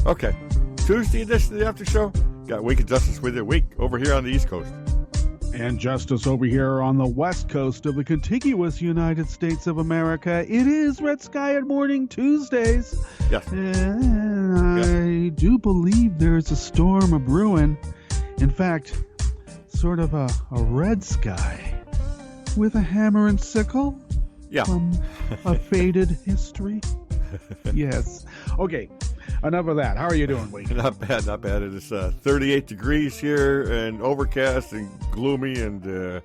Okay. Tuesday edition of the After Show. Got Week of Justice with you. Week over here on the East Coast. And Justice over here on the west coast of the contiguous United States of America. It is Red Sky at Morning Tuesdays. Yes. And I do believe there's a storm a brewing. In fact, sort of a red sky with a hammer and sickle. Yeah. From a faded history. Yes. Okay. Enough of that. How are you doing, Wade? Not bad, not bad. It is 38 degrees here and overcast and gloomy and, you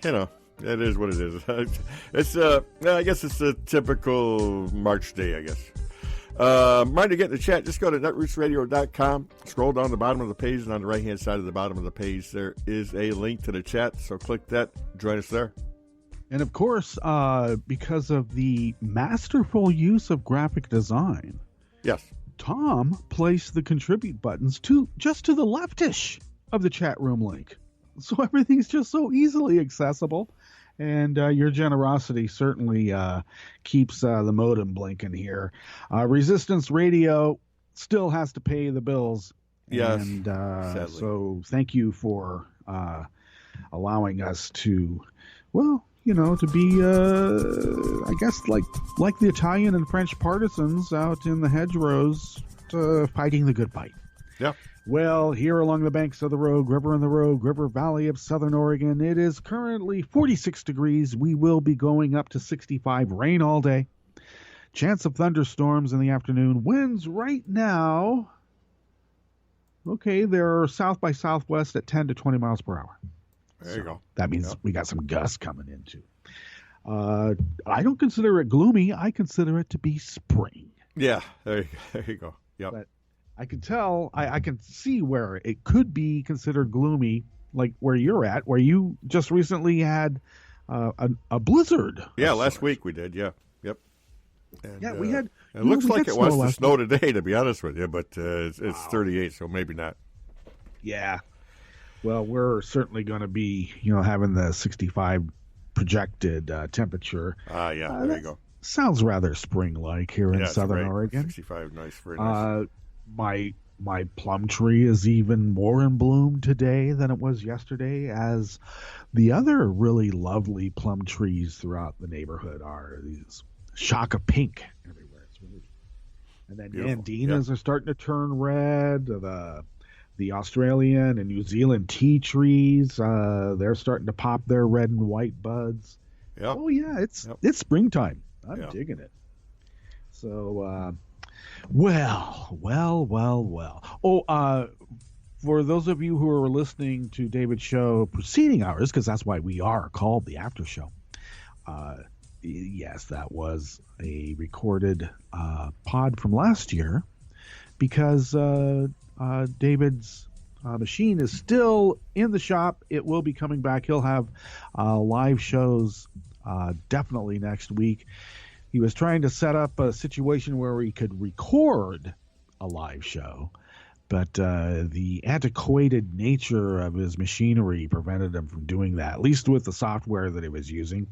know, it is what it is. It's, I guess it's a typical March day, I guess. Mind to get in the chat, just go to netrootsradio.com, scroll down the bottom of the page, and on the right-hand side of the bottom of the page, there is a link to the chat, so click that, join us there. And of course, because of the masterful use of graphic design, yes, Tom placed the contribute buttons just to the leftish of the chat room link. So everything's just so easily accessible. And your generosity certainly keeps the modem blinking here. Resistance Radio still has to pay the bills. Yes, and sadly. So thank you for allowing us to, well, you know, to be, I guess, like the Italian and French partisans out in the hedgerows fighting the good fight. Yeah. Well, here along the banks of the Rogue River in the Rogue River Valley of Southern Oregon, it is currently 46 degrees. We will be going up to 65, rain all day. Chance of thunderstorms in the afternoon. Winds right now, okay, they're south by southwest at 10 to 20 miles per hour. There you go. That means we got some gusts coming in, too. I don't consider it gloomy. I consider it to be spring. Yeah, there you go. Yep. But I can tell, I can see where it could be considered gloomy, like where you're at, where you just recently had a blizzard. Yeah, last week we did, yeah. Yep. And, yeah, we had. It looks like it wants to snow week. today, to be honest with you, but it's 38, so maybe not. Yeah. Well, we're certainly going to be, having the 65 projected temperature. Yeah, there you go. Sounds rather spring-like here in Southern Oregon. 65, nice, very nice. My plum tree is even more in bloom today than it was yesterday, as the other really lovely plum trees throughout the neighborhood are these shock of pink everywhere. It's really, and then Andinas are starting to turn red. The Australian and New Zealand tea trees, they're starting to pop their red and white buds. Yep. Oh yeah, it's springtime. I'm digging it. So, well. Oh, for those of you who are listening to David's show preceding ours, because that's why we are called the After Show. Yes, that was a recorded pod from last year, because David's machine is still in the shop. It will be coming back. He'll have live shows definitely next week. He was trying to set up a situation where he could record a live show, but the antiquated nature of his machinery prevented him from doing that, at least with the software that he was using.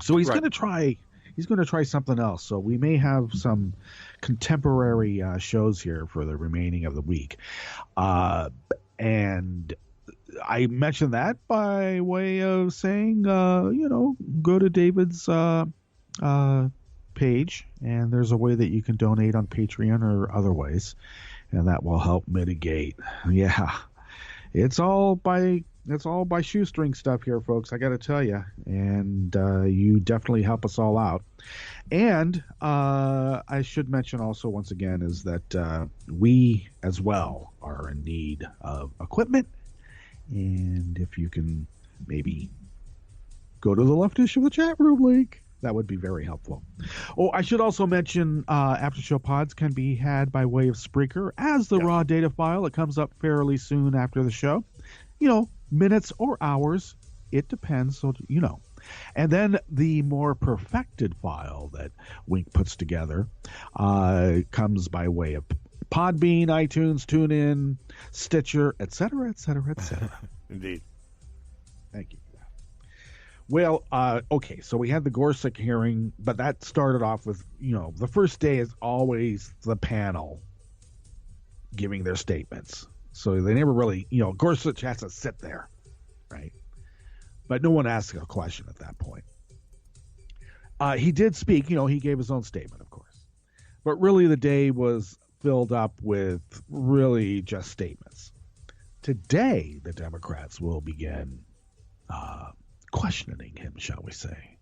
So he's going to try. He's going to try something else. So we may have some contemporary shows here for the remaining of the week. And I mentioned that by way of saying, go to David's page, and there's a way that you can donate on Patreon or other ways, and that will help mitigate. Yeah, it's all by shoestring stuff here, folks. I got to tell you, and you definitely help us all out. And I should mention also once again is that we as well are in need of equipment, and if you can maybe go to the leftish of the chat room link, that would be very helpful. Oh, I should also mention After Show pods can be had by way of Spreaker as the raw data file. It comes up fairly soon after the show. Minutes or hours, it depends. So, And then the more perfected file that Wink puts together comes by way of Podbean, iTunes, TuneIn, Stitcher, etc., etc., etc. Indeed. Thank you. Well, okay, so we had the Gorsuch hearing, but that started off with, the first day is always the panel giving their statements. So they never really, Gorsuch has to sit there, right? But no one asked a question at that point. He did speak, he gave his own statement, of course. But really the day was filled up with really just statements. Today, the Democrats will begin questioning him, shall we say.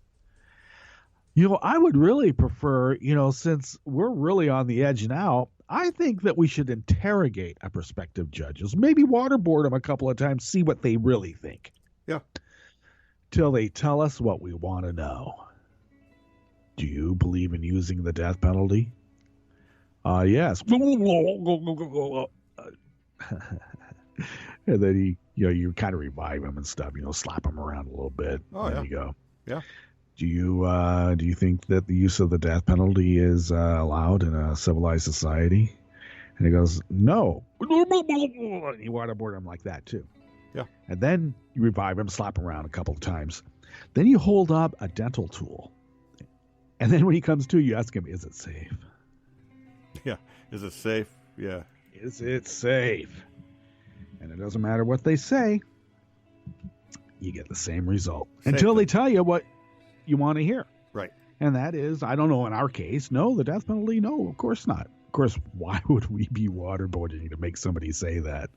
I would really prefer, since we're really on the edge now, I think that we should interrogate our prospective judges, maybe waterboard them a couple of times, see what they really think. Yeah. Till they tell us what we want to know. Do you believe in using the death penalty? Yes. And then you kind of revive him and stuff, slap him around a little bit. Oh, there yeah. you go. Yeah. Do you think that the use of the death penalty is allowed in a civilized society? And he goes, no. And you waterboard him like that too. Yeah. And then you revive him, slap him around a couple of times. Then you hold up a dental tool. And then when he comes to, you ask him, is it safe? Yeah. Is it safe? Yeah. Is it safe? And it doesn't matter what they say. You get the same result. Until they tell you what you want to hear. Right. And that is, I don't know, in our case, no, the death penalty, no, of course not. Of course, why would we be waterboarding to make somebody say that?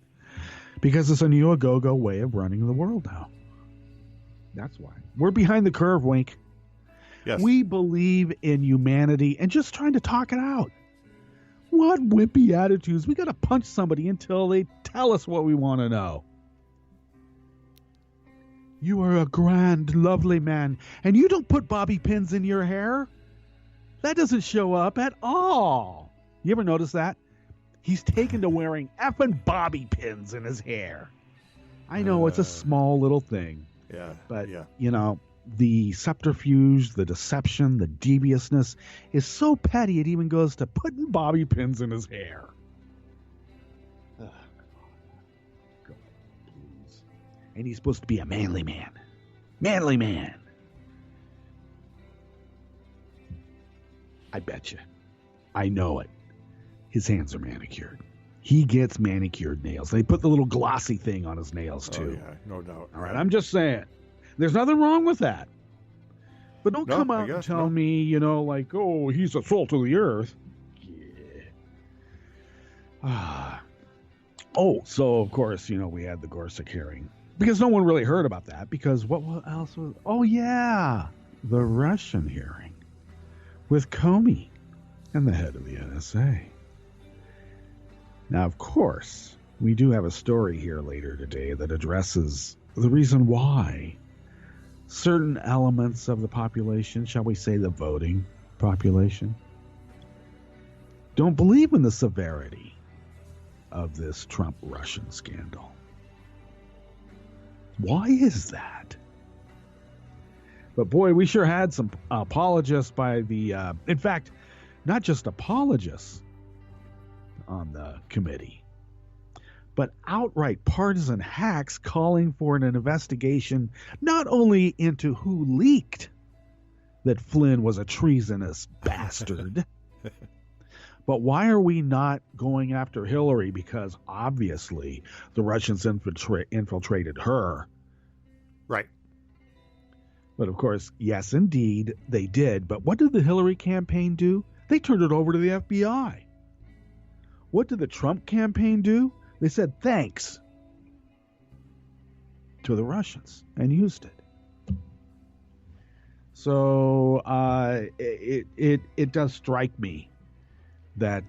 Because it's a new go-go way of running the world now. That's why. We're behind the curve, Wink. Yes. We believe in humanity and just trying to talk it out. What wimpy attitudes. We got to punch somebody until they tell us what we want to know. You are a grand, lovely man, and you don't put bobby pins in your hair. That doesn't show up at all. You ever notice that? He's taken to wearing effing bobby pins in his hair. I know it's a small little thing. Yeah. But, yeah. The subterfuge, the deception, the deviousness is so petty it even goes to putting bobby pins in his hair. Go, please. And he's supposed to be a manly man. Manly man. I bet you. I know it. His hands are manicured. He gets manicured nails. They put the little glossy thing on his nails, too. Oh, yeah, no doubt. All right, I'm just saying. There's nothing wrong with that. But don't come out and tell me, oh, he's the salt of the earth. Yeah. So, of course, we had the Gorsuch hearing. Because no one really heard about that. Because what else was... Oh, yeah. The Russian hearing. With Comey and the head of the NSA. Now, of course, we do have a story here later today that addresses the reason why certain elements of the population, shall we say the voting population, don't believe in the severity of this Trump-Russian scandal. Why is that? But boy, we sure had some apologists by the, in fact, not just apologists on the committee, but outright partisan hacks calling for an investigation not only into who leaked that Flynn was a treasonous bastard, but why are we not going after Hillary? Because obviously the Russians infiltrated her. Right. But of course, yes, indeed, they did. But what did the Hillary campaign do? They turned it over to the FBI. What did the Trump campaign do? They said thanks to the Russians and used it. So it does strike me that,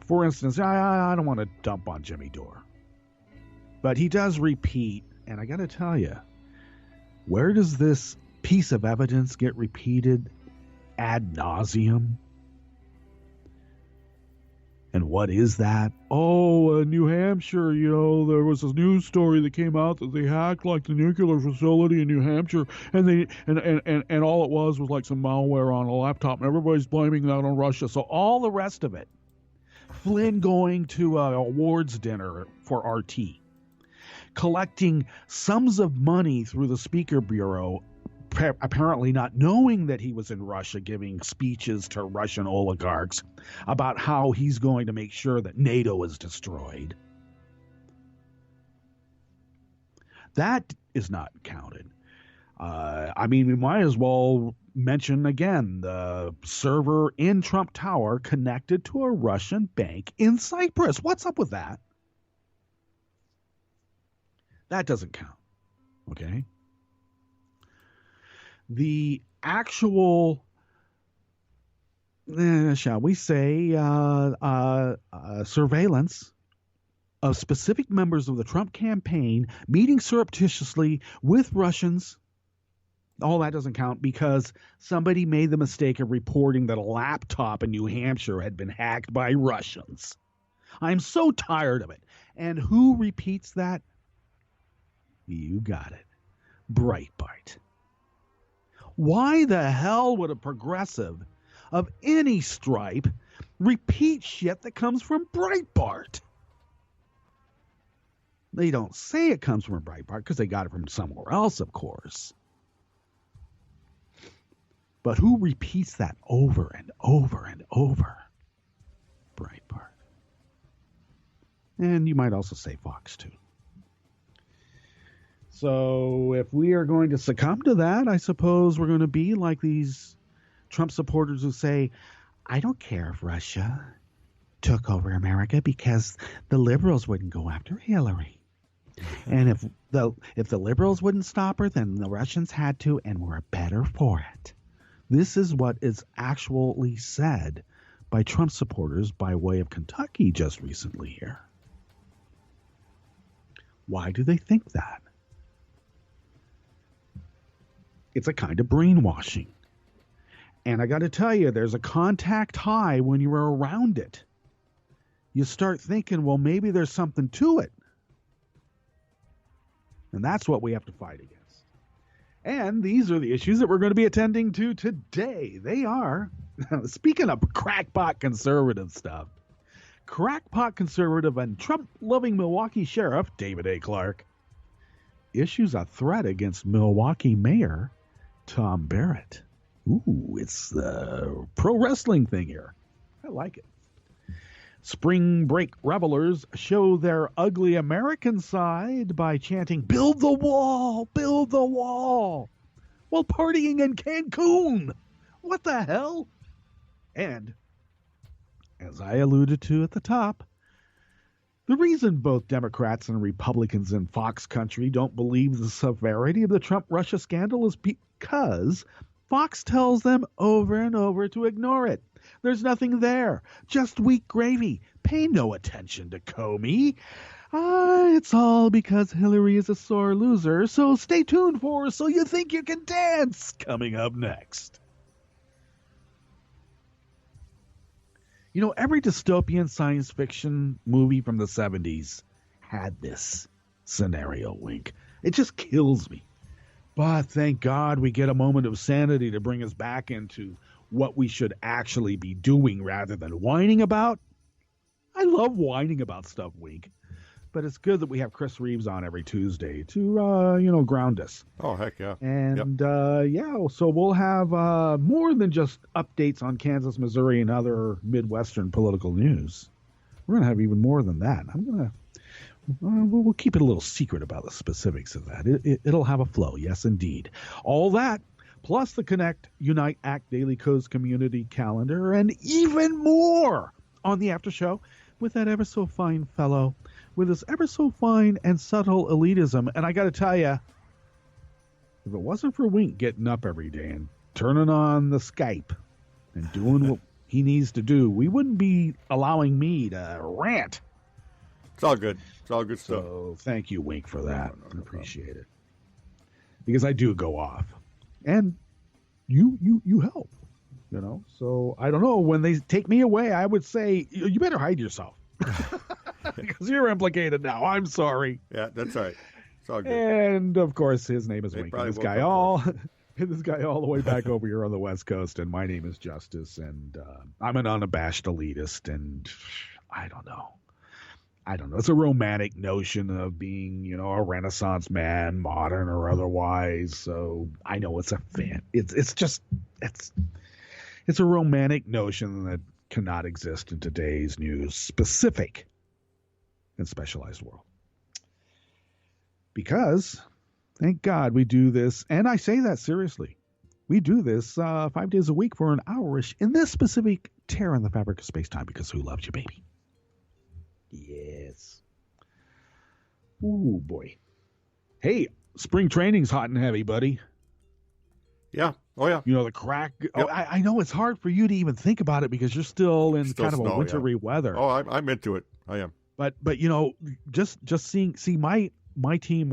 for instance, I don't want to dump on Jimmy Dore. But he does repeat, and I got to tell you, where does this piece of evidence get repeated ad nauseum? And what is that? Oh, New Hampshire, there was a news story that came out that they hacked like the nuclear facility in New Hampshire, and they and all it was like some malware on a laptop, and everybody's blaming that on Russia. So all the rest of it, Flynn going to an awards dinner for RT, collecting sums of money through the Speaker Bureau, apparently not knowing that he was in Russia giving speeches to Russian oligarchs about how he's going to make sure that NATO is destroyed. That is not counted. I mean, we might as well mention again the server in Trump Tower connected to a Russian bank in Cyprus. What's up with that? That doesn't count. Okay? The actual, shall we say, surveillance of specific members of the Trump campaign meeting surreptitiously with Russians, all that doesn't count because somebody made the mistake of reporting that a laptop in New Hampshire had been hacked by Russians. I'm so tired of it. And who repeats that? You got it. Breitbart. Why the hell would a progressive of any stripe repeat shit that comes from Breitbart? They don't say it comes from Breitbart because they got it from somewhere else, of course. But who repeats that over and over and over? Breitbart. And you might also say Fox, too. So if we are going to succumb to that, I suppose we're going to be like these Trump supporters who say, I don't care if Russia took over America because the liberals wouldn't go after Hillary. And if the liberals wouldn't stop her, then the Russians had to, and we're better for it. This is what is actually said by Trump supporters by way of Kentucky just recently here. Why do they think that? It's a kind of brainwashing. And I got to tell you, there's a contact high when you're around it. You start thinking, well, maybe there's something to it. And that's what we have to fight against. And these are the issues that we're going to be attending to today. They are, speaking of crackpot conservative stuff, crackpot conservative and Trump-loving Milwaukee Sheriff David A. Clark issues a threat against Milwaukee Mayor Tom Barrett. Ooh, it's the pro wrestling thing here. I like it. Spring break revelers show their ugly American side by chanting, "Build the wall, build the wall," while partying in Cancun. What the hell? And, as I alluded to at the top, the reason both Democrats and Republicans in Fox country don't believe the severity of the Trump-Russia scandal is because Fox tells them over and over to ignore it. There's nothing there. Just weak gravy. Pay no attention to Comey. It's all because Hillary is a sore loser, so stay tuned for So You Think You Can Dance coming up next. You know, every dystopian science fiction movie from the 70s had this scenario, Wink. It just kills me. But thank God we get a moment of sanity to bring us back into what we should actually be doing rather than whining about. I love whining about stuff, Wink. But it's good that we have Chria Reeves on every Tuesday to, ground us. Oh, heck yeah. And, so we'll have more than just updates on Kansas, Missouri, and other Midwestern political news. We're going to have even more than that. We'll keep it a little secret about the specifics of that. It'll have a flow. Yes, indeed. All that, plus the Connect, Unite, Act Daily Codes community calendar, and even more on the after show with that ever so fine fellow with his ever so fine and subtle elitism. And I got to tell you, if it wasn't for Wink getting up every day and turning on the Skype and doing what he needs to do, we wouldn't be allowing me to rant. It's all good. It's all good stuff. So thank you, Wink, for that. I appreciate it. Because I do go off. And you help. So I don't know. When they take me away, I would say, you better hide yourself. Because you're implicated now. I'm sorry. Yeah, that's all right. It's all good. And, of course, his name is Wink. This guy all the way back over here on the West Coast. And my name is Justice. And I'm an unabashed elitist. And I don't know. I don't know. It's a romantic notion of being, a Renaissance man, modern or otherwise. So I know it's a fan. It's a romantic notion that cannot exist in today's news specific and specialized world. Because, thank God, we do this, and I say that seriously. We do this 5 days a week for an hour-ish in this specific tear in the fabric of space-time, because who loves you, baby? Yes. Ooh, boy. Hey, spring training's hot and heavy, buddy. Yeah. Oh, yeah. The crack. Yep. Oh, I know it's hard for you to even think about it because you're still in kind of a wintry weather. Oh, I'm into it. I am. But just seeing my team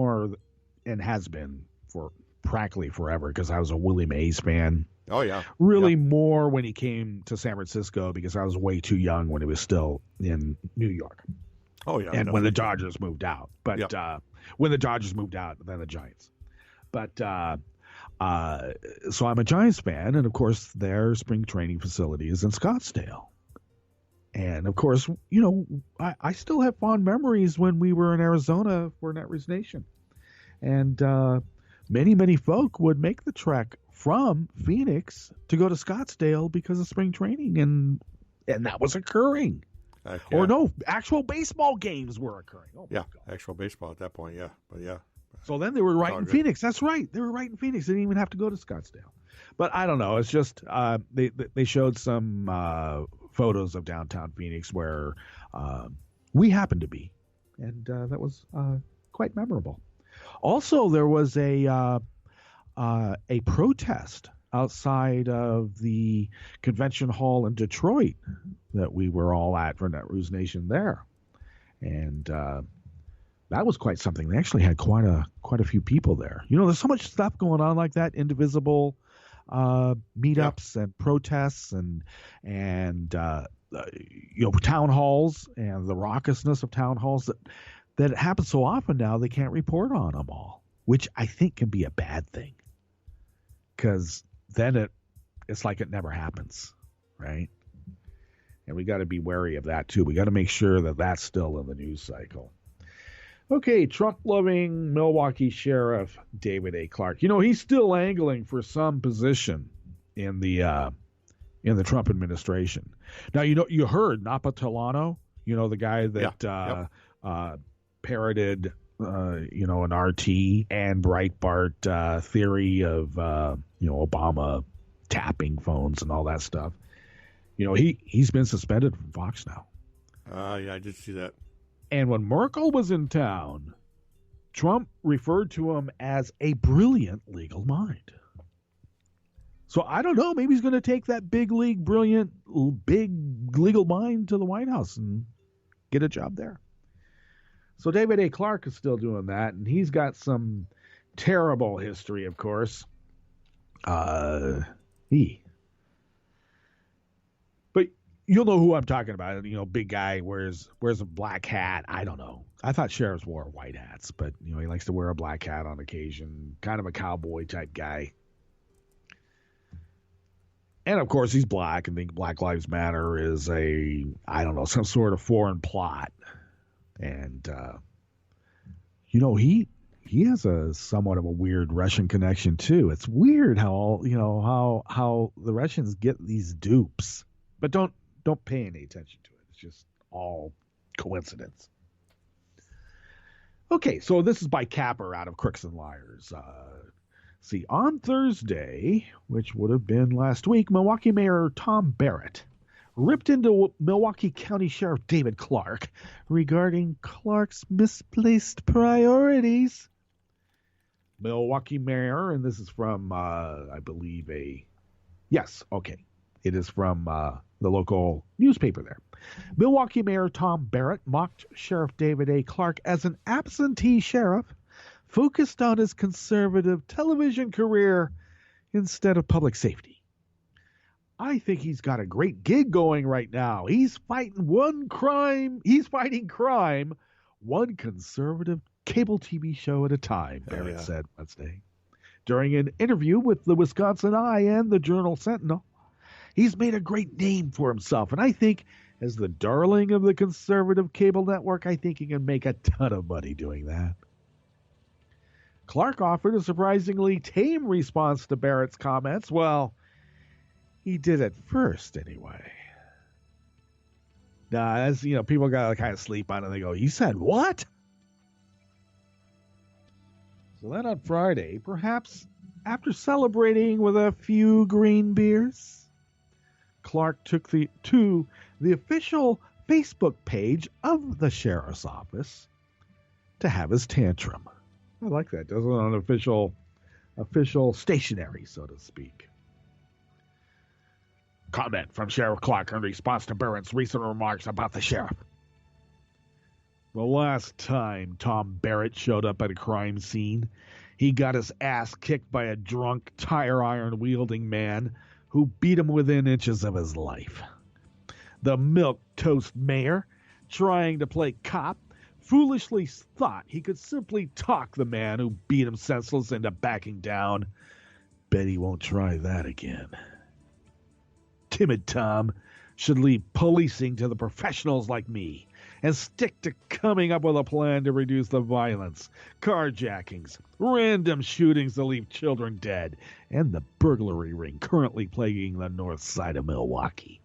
and has been for practically forever, because I was a Willie Mays fan. Oh, yeah. Really more when he came to San Francisco, because I was way too young when he was still in New York. Oh, yeah. And when the Dodgers moved out. But when the Dodgers moved out, then the Giants. But so I'm a Giants fan, and of course their spring training facility is in Scottsdale. And of course, I still have fond memories when we were in Arizona for Netroots Nation. And many folk would make the trek from Phoenix to go to Scottsdale because of spring training, and that was occurring. Or no, actual baseball games were occurring. Oh my God. Actual baseball at that point, yeah. But yeah. So then they were right in Phoenix. That's right. They were right in Phoenix. They didn't even have to go to Scottsdale. But I don't know. It's just they showed some photos of downtown Phoenix where we happened to be, and that was quite memorable. Also, there was a protest outside of the convention hall in Detroit that we were all at for Netroots Nation there, and that was quite something. They actually had quite a few people there. There's so much stuff going on like that, indivisible meetups and protests and town halls, and the raucousness of town halls that it happens so often now they can't report on them all, which I think can be a bad thing, because then it's like it never happens, right? And we got to be wary of that too. We got to make sure that that's still in the news cycle. Okay, Trump-loving Milwaukee Sheriff David A. Clark. He's still angling for some position in the Trump administration. Now, you heard Napa Tolano, the guy that parroted, an RT and Breitbart theory of, Obama tapping phones and all that stuff. He's been suspended from Fox now. Yeah, I did see that. And when Merkel was in town, Trump referred to him as a brilliant legal mind. So I don't know. Maybe he's going to take that big legal mind to the White House and get a job there. So David A. Clark is still doing that, and he's got some terrible history, of course. But you'll know who I'm talking about. Big guy wears a black hat. I don't know. I thought sheriffs wore white hats, but he likes to wear a black hat on occasion. Kind of a cowboy type guy. And of course he's black and think Black Lives Matter is some sort of foreign plot. And he has a somewhat of a weird Russian connection too. It's weird how the Russians get these dupes. But don't pay any attention to it. It's just all coincidence. Okay, so this is by Capper out of Crooks and Liars. On Thursday, which would have been last week, Milwaukee Mayor Tom Barrett ripped into Milwaukee County Sheriff David Clark regarding Clark's misplaced priorities. Milwaukee Mayor, and this is from, I believe, it is from the local newspaper there. Milwaukee Mayor Tom Barrett mocked Sheriff David A. Clark as an absentee sheriff focused on his conservative television career instead of public safety. I think he's got a great gig going right now. He's fighting crime, one conservative cable TV show at a time, Barrett said Wednesday. During an interview with the Wisconsin Eye and the Journal Sentinel, he's made a great name for himself, and I think As the darling of the conservative cable network, I think he can make a ton of money doing that. Clark offered a surprisingly tame response to Barrett's comments. Well, he did at first, anyway. Now, as you know, people got to kind of sleep on it. They go, "You said what?" So then on Friday, perhaps after celebrating with a few green beers, Clark took to the official Facebook page of the sheriff's office to have his tantrum. I like that. Doesn't an official stationery, so to speak. Comment from Sheriff Clark in response to Barrett's recent remarks about the sheriff. The last time Tom Barrett showed up at a crime scene, he got his ass kicked by a drunk, tire iron wielding man who beat him within inches of his life. The milquetoast mayor, trying to play cop, foolishly thought he could simply talk the man who beat him senseless into backing down. Bet he won't try that again. Timid Tom should leave policing to the professionals like me and stick to coming up with a plan to reduce the violence, carjackings, random shootings that leave children dead, and the burglary ring currently plaguing the north side of Milwaukee.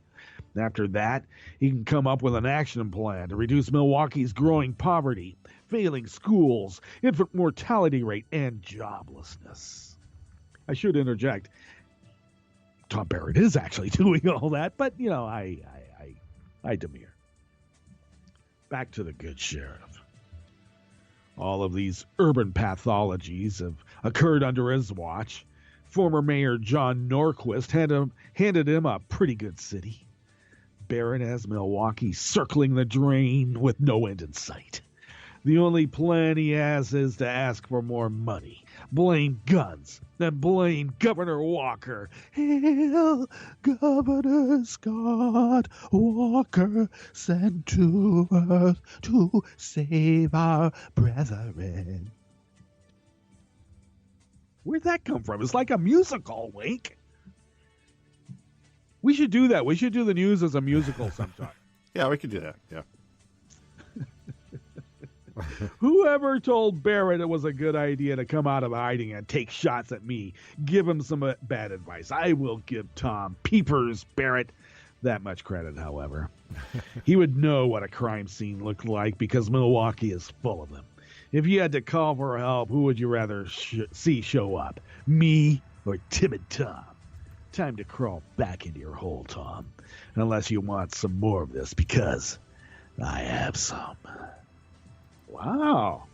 After that, he can come up with an action plan to reduce Milwaukee's growing poverty, failing schools, infant mortality rate, and joblessness. I should interject, Tom Barrett is actually doing all that, but, you know, I demur. Back to the good sheriff. All of these urban pathologies have occurred under his watch. Former Mayor John Norquist handed him a pretty good city. Barrett has Milwaukee circling the drain with no end in sight. The only plan he has is to ask for more money, blame guns, then blame Governor Walker. Hail Governor Scott Walker, sent to earth to save our brethren. Where'd that come from? It's like a musical, Wink. We should do that. We should do the news as a musical sometime. Yeah, we could do that. Yeah. Whoever told Barrett it was a good idea to come out of hiding and take shots at me, give him some bad advice. I will give Tom Peepers Barrett that much credit, however. He would know what a crime scene looked like because Milwaukee is full of them. If you had to call for help, who would you rather see show up? Me or Timid Tom? Time to crawl back into your hole, Tom. Unless you want some more of this, because I have some. Wow.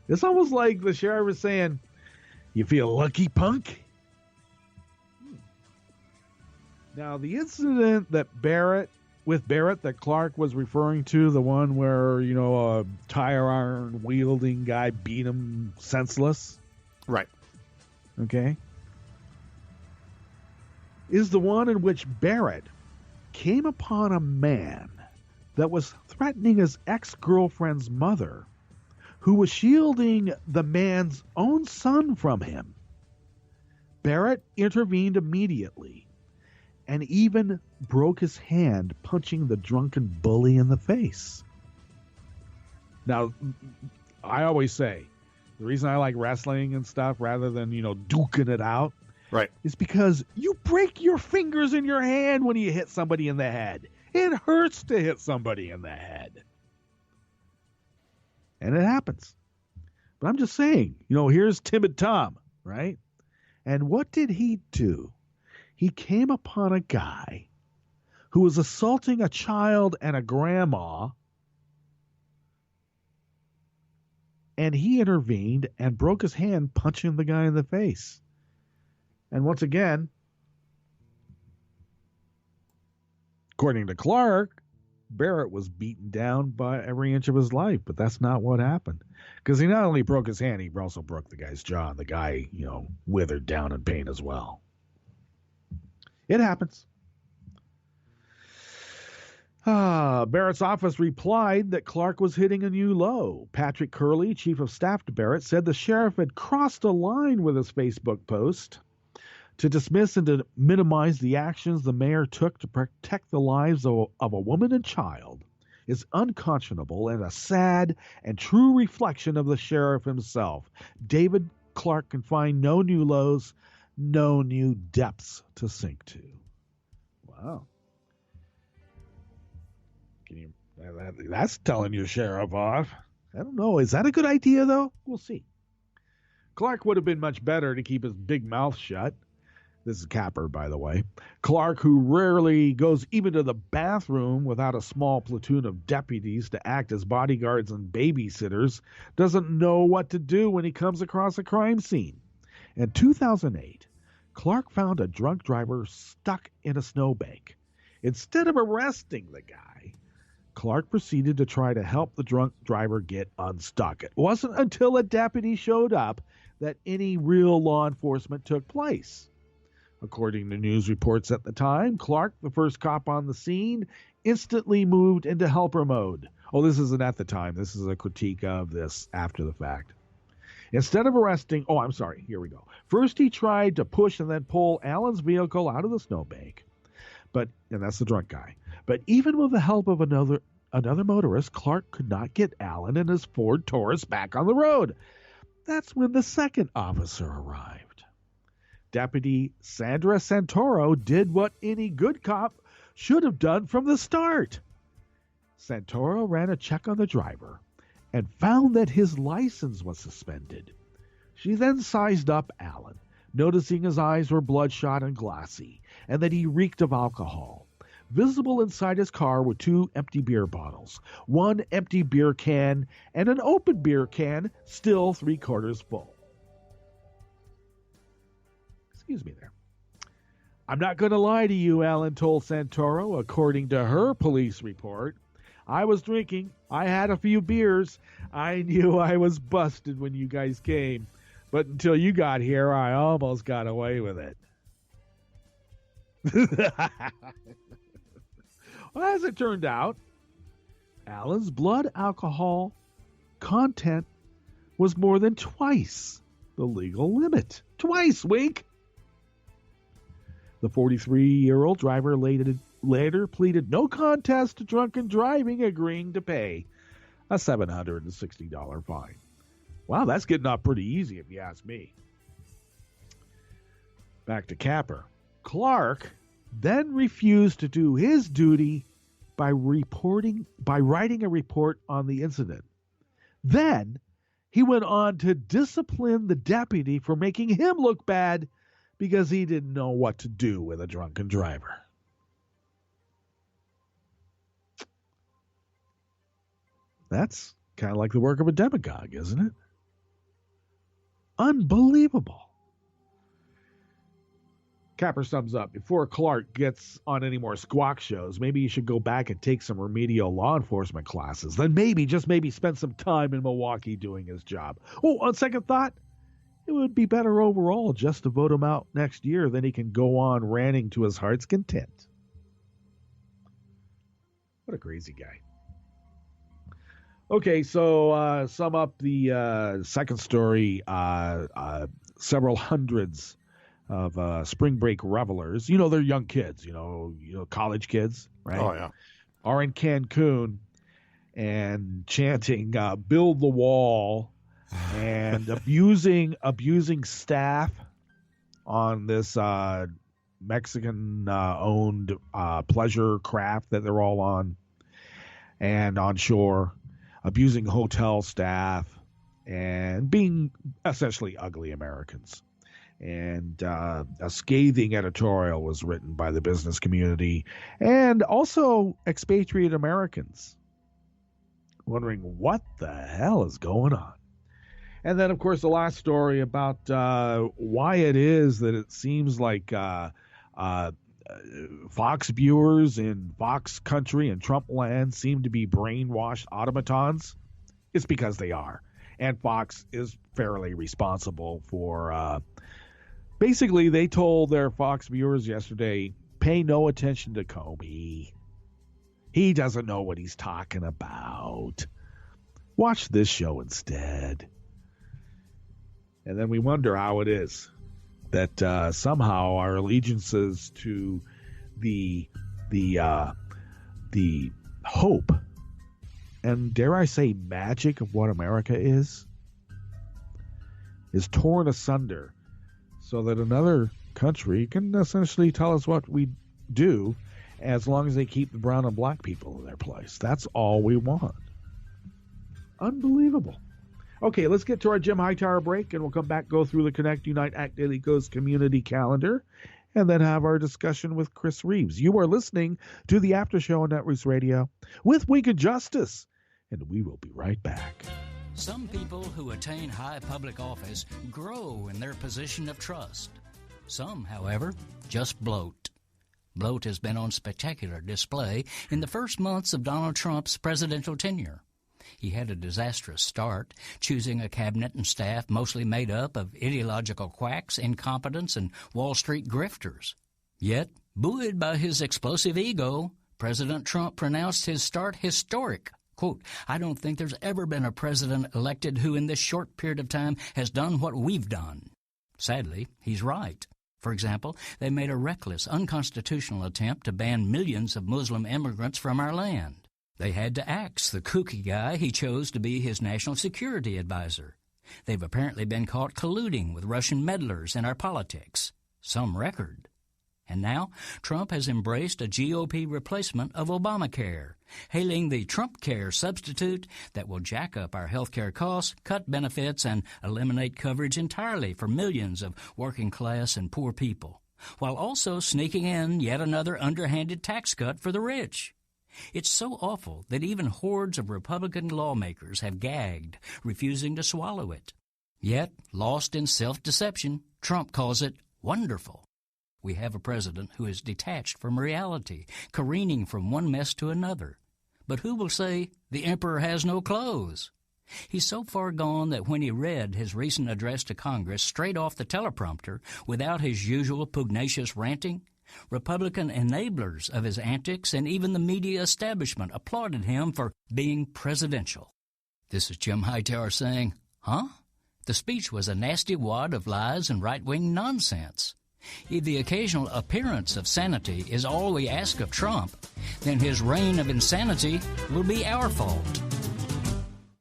It's almost like the sheriff is saying, "You feel lucky, punk?" Now, the incident that Barrett that Clark was referring to, the one where, you know, a tire iron wielding guy beat him senseless. Right. Okay. Is the one in which Barrett came upon a man that was threatening his ex-girlfriend's mother, who was shielding the man's own son from him. Barrett intervened immediately and even broke his hand punching the drunken bully in the face. Now, I always say, the reason I like wrestling and stuff rather than, you know, duking it out, right, is because you break your fingers in your hand when you hit somebody in the head. It hurts to hit somebody in the head. And it happens. But I'm just saying, you know, here's Timid Tom, right? And what did he do? He came upon a guy who was assaulting a child and a grandma, and he intervened and broke his hand punching the guy in the face. And once again, according to Clark, Barrett was beaten down by every inch of his life, but that's not what happened. Because he not only broke his hand, he also broke the guy's jaw, and the guy, you know, withered down in pain as well. It happens. Barrett's office replied that Clark was hitting a new low. Patrick Curley, chief of staff to Barrett, said the sheriff had crossed a line with his Facebook post. To dismiss and to minimize the actions the mayor took to protect the lives of a woman and child is unconscionable and a sad and true reflection of the sheriff himself. David Clark can find no new lows, no new depths to sink to. Wow. That's telling your sheriff off. I don't know. Is that a good idea, though? We'll see. Clark would have been much better to keep his big mouth shut. This is Capper, by the way. Clark, who rarely goes even to the bathroom without a small platoon of deputies to act as bodyguards and babysitters, doesn't know what to do when he comes across a crime scene. In 2008, Clark found a drunk driver stuck in a snowbank. Instead of arresting the guy, Clark proceeded to try to help the drunk driver get unstuck. It wasn't until a deputy showed up that any real law enforcement took place. According to news reports at the time, Clark, the first cop on the scene, instantly moved into helper mode. Oh, this isn't at the time. This is a critique of this after the fact. Instead of arresting, here we go. First, he tried to push and then pull Alan's vehicle out of the snowbank. And that's the drunk guy. But even with the help of another motorist, Clark could not get Alan and his Ford Taurus back on the road. That's when the second officer arrived. Deputy Sandra Santoro did what any good cop should have done from the start. Santoro ran a check on the driver and found that his license was suspended. She then sized up Alan, noticing his eyes were bloodshot and glassy, and that he reeked of alcohol. Visible inside his car were 2 empty beer bottles, 1 empty beer can, and an open beer can still 3/4 full. Excuse me there. I'm not going to lie to you, Alan told Santoro, according to her police report. I was drinking. I had a few beers. I knew I was busted when you guys came. But until you got here, I almost got away with it. Well, as it turned out, Alan's blood alcohol content was more than twice the legal limit. Twice, Wink! The 43-year-old driver later pleaded no contest to drunken driving, agreeing to pay a $760 fine. Wow, that's getting off pretty easy if you ask me. Back to Capper. Clark then refused to do his duty by writing a report on the incident. Then he went on to discipline the deputy for making him look bad because he didn't know what to do with a drunken driver. That's kind of like the work of a demagogue, isn't it? Unbelievable. Capper sums up, before Clark gets on any more squawk shows, maybe you should go back and take some remedial law enforcement classes. Then maybe, just maybe, spend some time in Milwaukee doing his job. Oh, on second thought, it would be better overall just to vote him out next year. Then he can go on ranting to his heart's content. What a crazy guy. Okay, so sum up the second story. Several hundreds of spring break revelers. You know, they're young kids, you know, college kids, right? Oh, yeah. Are in Cancun and chanting build the wall and abusing staff on this Mexican owned pleasure craft that they're all on and on shore, abusing hotel staff and being essentially ugly Americans. And a scathing editorial was written by the business community and also expatriate Americans wondering what the hell is going on. And then, of course, the last story about why it is that it seems like Fox viewers in Fox country and Trump land seem to be brainwashed automatons. It's because they are. And Fox is fairly responsible for... basically, they told their Fox viewers yesterday, pay no attention to Comey. He doesn't know what he's talking about. Watch this show instead. And then we wonder how it is that somehow our allegiances to the hope and, dare I say, magic of what America is torn asunder, so that another country can essentially tell us what we do, as long as they keep the brown and black people in their place. That's all we want. Unbelievable. Okay, let's get to our Jim Hightower break, and we'll come back, go through the Connect, Unite, Act, Daily Coast community calendar, and then have our discussion with Chris Reeves. You are listening to the After Show on Netroots Radio with Week of Justice, and we will be right back. Some people who attain high public office grow in their position of trust. Some, however, just bloat. Bloat has been on spectacular display in the first months of Donald Trump's presidential tenure. He had a disastrous start, choosing a cabinet and staff mostly made up of ideological quacks, incompetents, and Wall Street grifters. Yet, buoyed by his explosive ego, President Trump pronounced his start historic. Quote, "I don't think there's ever been a president elected who in this short period of time has done what we've done." Sadly, he's right. For example, they made a reckless, unconstitutional attempt to ban millions of Muslim immigrants from our land. They had to axe the kooky guy he chose to be his national security advisor. They've apparently been caught colluding with Russian meddlers in our politics. Some record. And now, Trump has embraced a GOP replacement of Obamacare, hailing the Trump Care substitute that will jack up our health care costs, cut benefits, and eliminate coverage entirely for millions of working class and poor people, while also sneaking in yet another underhanded tax cut for the rich. It's so awful that even hordes of Republican lawmakers have gagged, refusing to swallow it. Yet, lost in self-deception, Trump calls it wonderful. We have a president who is detached from reality, careening from one mess to another. But who will say the emperor has no clothes? He's so far gone that when he read his recent address to Congress straight off the teleprompter without his usual pugnacious ranting, Republican enablers of his antics and even the media establishment applauded him for being presidential. This is Jim Hightower saying, huh? The speech was a nasty wad of lies and right-wing nonsense. If the occasional appearance of sanity is all we ask of Trump, then his reign of insanity will be our fault.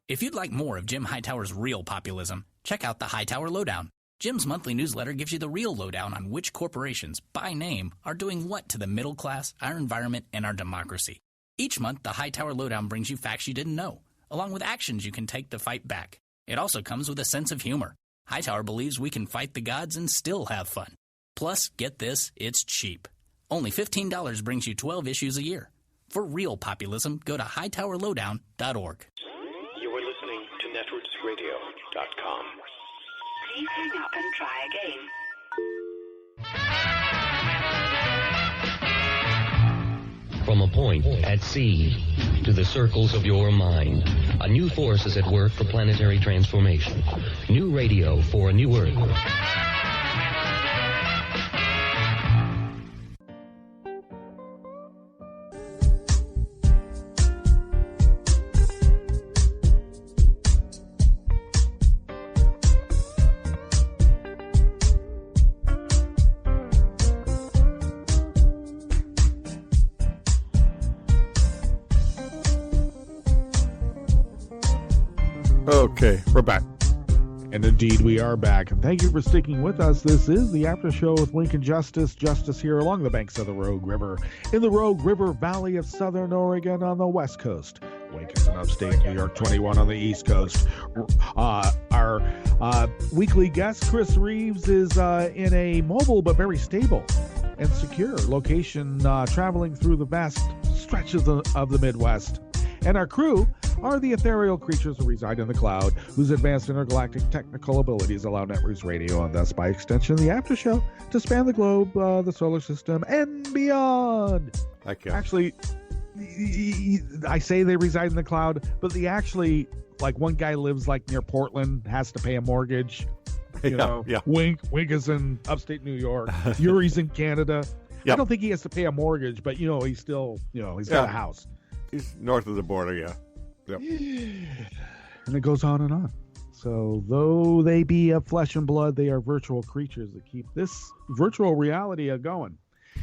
If you'd like more of Jim Hightower's real populism, check out the Hightower Lowdown. Jim's monthly newsletter gives you the real lowdown on which corporations, by name, are doing what to the middle class, our environment, and our democracy. Each month, the Hightower Lowdown brings you facts you didn't know, along with actions you can take to fight back. It also comes with a sense of humor. Hightower believes we can fight the gods and still have fun. Plus, get this, it's cheap. Only $15 brings you 12 issues a year. For real populism, go to hightowerlowdown.org. You are listening to netrootsradio.com. Please hang up and try again. From a point at sea to the circles of your mind, a new force is at work for planetary transformation. New radio for a new Earth. Okay, we're back. And indeed, we are back. And thank you for sticking with us. This is the After Show with Lincoln Justice. Justice here along the banks of the Rogue River, in the Rogue River Valley of Southern Oregon on the West Coast. Wake is in upstate New York, 21 on the East Coast. Our weekly guest, Chris Reeves, is in a mobile but very stable and secure location, traveling through the vast stretches of the Midwest. And our crew are the ethereal creatures who reside in the cloud, whose advanced intergalactic technical abilities allow Netroots Radio, and thus by extension the After Show, to span the globe, the solar system, and beyond. Actually, I say they reside in the cloud, but they actually, like, one guy lives like near Portland, has to pay a mortgage. You know, Wink is in upstate New York. Yuri's in Canada. Yep. I don't think he has to pay a mortgage, but he's still, he's got a house. He's north of the border, yeah. Yep. And it goes on and on. So, though they be of flesh and blood, they are virtual creatures that keep this virtual reality going.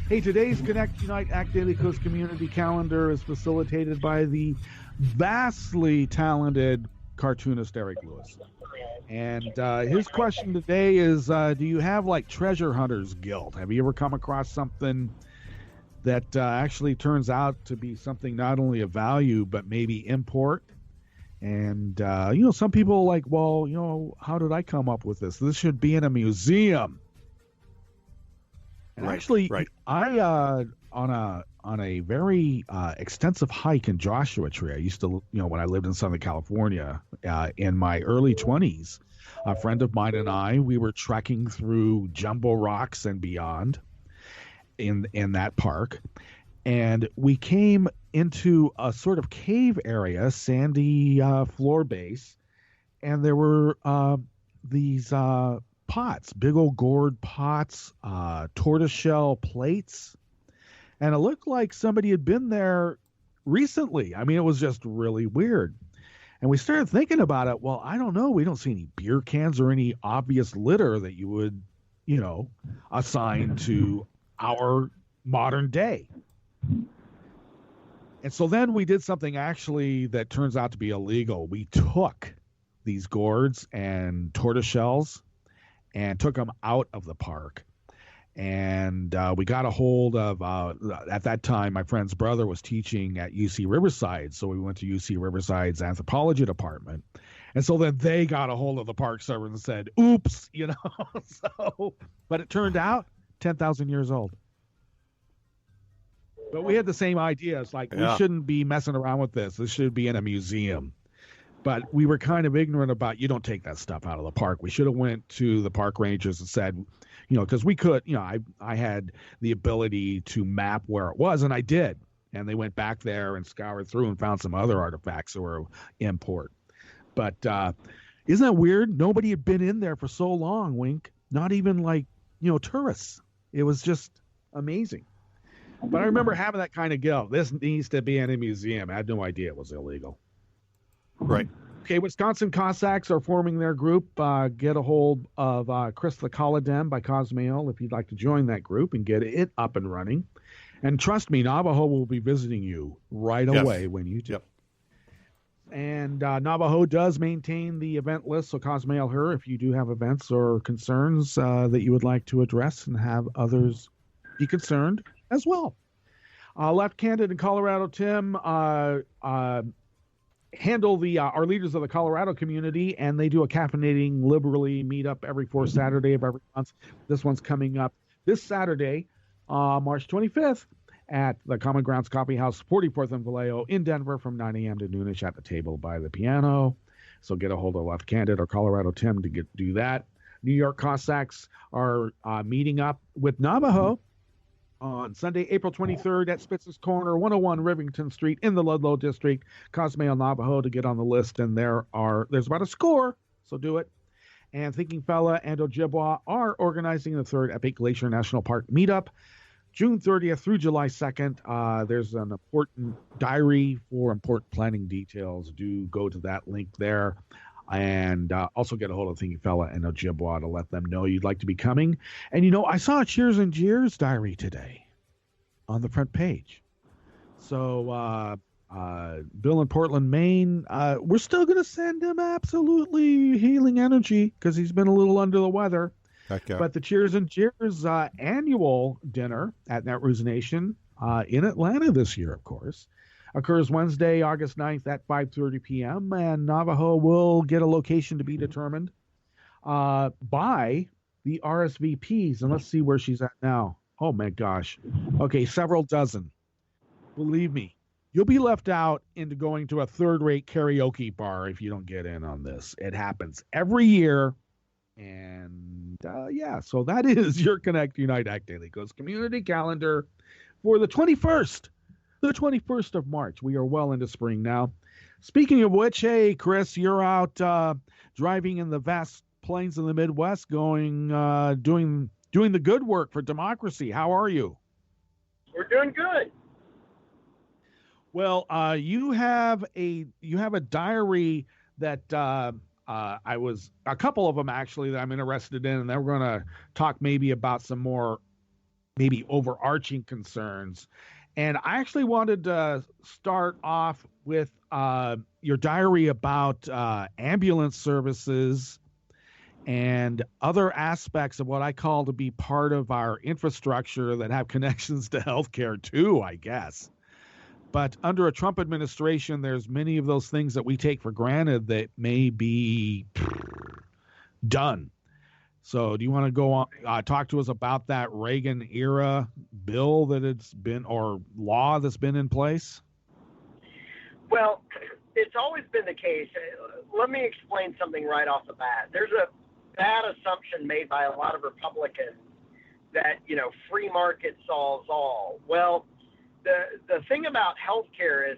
Hey, today's Connect Unite Act Daily Coast community calendar is facilitated by the vastly talented cartoonist Eric Lewis. And his question today is, do you have like treasure hunters guild? Have you ever come across something that actually turns out to be something not only of value, but maybe import? And, some people are like, well, how did I come up with this? This should be in a museum. And actually, I on a very extensive hike in Joshua Tree. I used to, when I lived in Southern California in my early 20s, a friend of mine and I, we were trekking through Jumbo Rocks and beyond in that park. And we came into a sort of cave area, sandy floor base, and there were these pots, big old gourd pots, tortoiseshell plates, and it looked like somebody had been there recently. I mean, it was just really weird. And we started thinking about it. Well, I don't know. We don't see any beer cans or any obvious litter that you would, assign to our modern day. And so then we did something actually that turns out to be illegal. We took these gourds and tortoiseshells and took them out of the park. And we got a hold of, at that time, my friend's brother was teaching at UC Riverside. So we went to UC Riverside's anthropology department. And so then they got a hold of the Park Service and said, oops, but it turned out 10,000 years old. But we had the same idea. It's like, we shouldn't be messing around with this. This should be in a museum. But we were kind of ignorant about, you don't take that stuff out of the park. We should have went to the park rangers and said, because we could, I had the ability to map where it was, and I did. And they went back there and scoured through and found some other artifacts that were import. But isn't that weird? Nobody had been in there for so long, Wink. Not even tourists. It was just amazing. But I remember having that kind of guilt. This needs to be in a museum. I had no idea it was illegal. Right. Okay, Wisconsin Cossacks are forming their group. Get a hold of Chris the Colladem by Cosmail if you'd like to join that group and get it up and running. And trust me, Navajo will be visiting you right away when you do. Yep. And Navajo does maintain the event list, so Cosmail her if you do have events or concerns that you would like to address and have others be concerned as well. Left-handed in Colorado, Tim, handle the our leaders of the Colorado community, and they do a caffeinating liberally meetup every fourth Saturday of every month. This one's coming up this Saturday, March 25th, at the Common Grounds Coffee House, 44th and Vallejo in Denver from 9 a.m. to noonish at the table by the piano. So get a hold of Left Candid or Colorado Tim to do that. New York Cossacks are meeting up with Navajo on Sunday, April 23rd at Spitz's Corner, 101 Rivington Street in the Ludlow District. Cosmail Navajo to get on the list, and there's about a score, so do it. And Thinking Fella and Ojibwa are organizing the third Epic Glacier National Park meetup, June 30th through July 2nd. There's an important diary for important planning details. Do go to that link there. And also get a hold of Thinking Fella and Ojibwa to let them know you'd like to be coming. And, I saw a Cheers and Jeers diary today on the front page. So Bill in Portland, Maine, we're still going to send him absolutely healing energy because he's been a little under the weather. Okay. But the Cheers and Jeers annual dinner at Netroots Nation in Atlanta this year, of course, occurs Wednesday, August 9th at 5:30 p.m., and Navajo will get a location to be determined by the RSVPs. And let's see where she's at now. Oh, my gosh. Okay, several dozen. Believe me, you'll be left out into going to a third-rate karaoke bar if you don't get in on this. It happens every year. And, so that is your Connect Unite Act Daily Coast community calendar for the 21st. The 21st of March. We are well into spring now. Speaking of which, hey, Chris, you're out driving in the vast plains of the Midwest, doing the good work for democracy. How are you? We're doing good. Well, you have a diary that I was a couple of them actually that I'm interested in, and then we're going to talk maybe about some more maybe overarching concerns. And I actually wanted to start off with your diary about ambulance services and other aspects of what I call to be part of our infrastructure that have connections to healthcare too, I guess. But under a Trump administration, there's many of those things that we take for granted that may be done. So do you want to go on, talk to us about that Reagan era bill that it's been, or law that's been in place? Well, it's always been the case. Let me explain something right off the bat. There's a bad assumption made by a lot of Republicans that, free market solves all. Well, the thing about healthcare is